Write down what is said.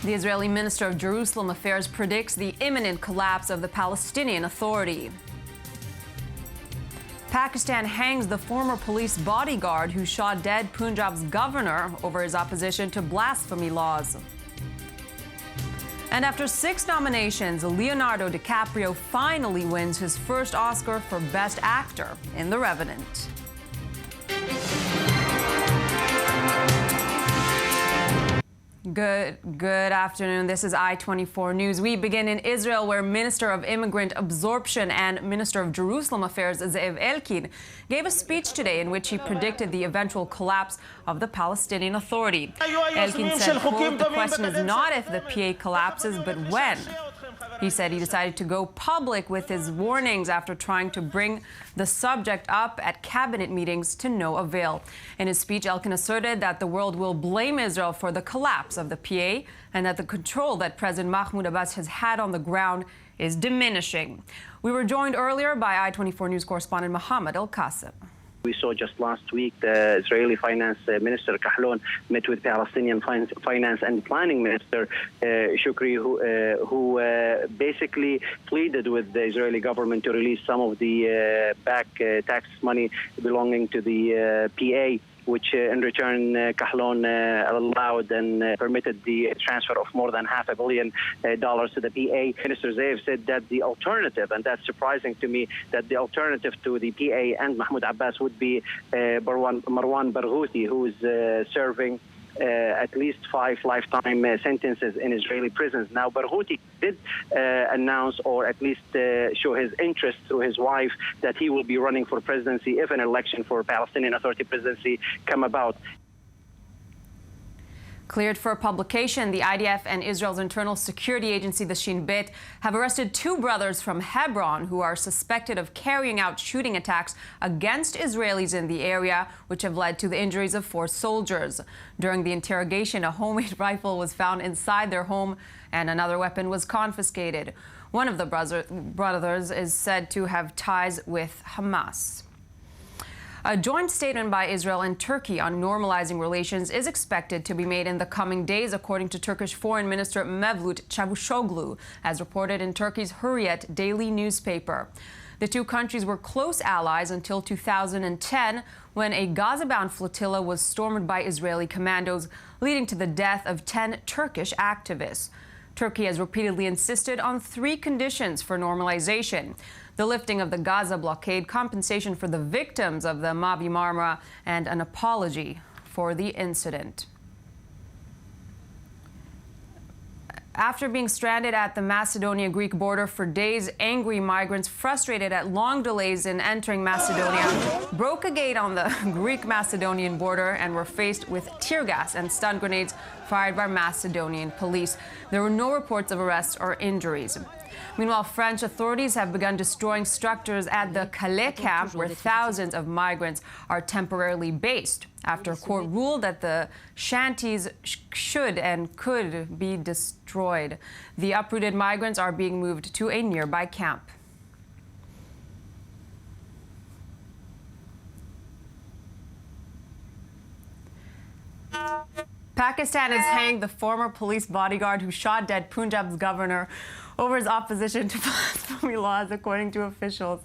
The Israeli Minister of Jerusalem Affairs predicts the imminent collapse of the Palestinian Authority. Pakistan hangs the former police bodyguard who shot dead Punjab's governor over his opposition to blasphemy laws. And after 6 nominations, Leonardo DiCaprio finally wins his first Oscar for Best Actor in The Revenant. Good afternoon. This is I-24 News. We begin in Israel, where Minister of Immigrant Absorption and Minister of Jerusalem Affairs Ze'ev Elkin gave a speech today in which he predicted the eventual collapse of the Palestinian Authority. Elkin said, quote, "The question is not if the PA collapses, but when." He said he decided to go public with his warnings after trying to bring the subject up at cabinet meetings to no avail. In his speech, Elkin asserted that the world will blame Israel for the collapse of the PA and that the control that President Mahmoud Abbas has had on the ground is diminishing. We were joined earlier by I-24 News correspondent Mohammed El-Qasim. We saw just last week the Israeli Finance Minister Kahlon met with Palestinian Finance and Planning Minister Shukri, who basically pleaded with the Israeli government to release some of the back tax money belonging to the PA, which in return Kahlon allowed and permitted the transfer of more than $500 million to the PA. Minister Ze'ev said that the alternative, and that's surprising to me, that the alternative to the PA and Mahmoud Abbas would be Marwan Barghouti, who is serving at least 5 lifetime sentences in Israeli prisons. Now, Barghouti did announce, or at least show his interest through his wife, that he will be running for presidency if an election for Palestinian Authority presidency come about. Cleared for publication, the IDF and Israel's internal security agency, the Shin Bet, have arrested 2 brothers from Hebron who are suspected of carrying out shooting attacks against Israelis in the area, which have led to the injuries of 4 soldiers. During the interrogation, a homemade rifle was found inside their home and another weapon was confiscated. One of the brothers is said to have ties with Hamas. A joint statement by Israel and Turkey on normalizing relations is expected to be made in the coming days, according to Turkish Foreign Minister Mevlut Çavuşoğlu, as reported in Turkey's Hürriyet daily newspaper. The 2 countries were close allies until 2010, when a Gaza-bound flotilla was stormed by Israeli commandos, leading to the death of 10 Turkish activists. Turkey has repeatedly insisted on 3 conditions for normalization: the lifting of the Gaza blockade, compensation for the victims of the Mavi Marmara, and an apology for the incident. After being stranded at the Macedonia-Greek border for days, angry migrants frustrated at long delays in entering Macedonia broke a gate on the Greek-Macedonian border and were faced with tear gas and stun grenades fired by Macedonian police. There were no reports of arrests or injuries. Meanwhile, French authorities have begun destroying structures at the Calais camp, where thousands of migrants are temporarily based, after a court ruled that the shanties should and could be destroyed. The uprooted migrants are being moved to a nearby camp. Pakistan has hanged the former police bodyguard who shot dead Punjab's governor over his opposition to blasphemy laws, according to officials.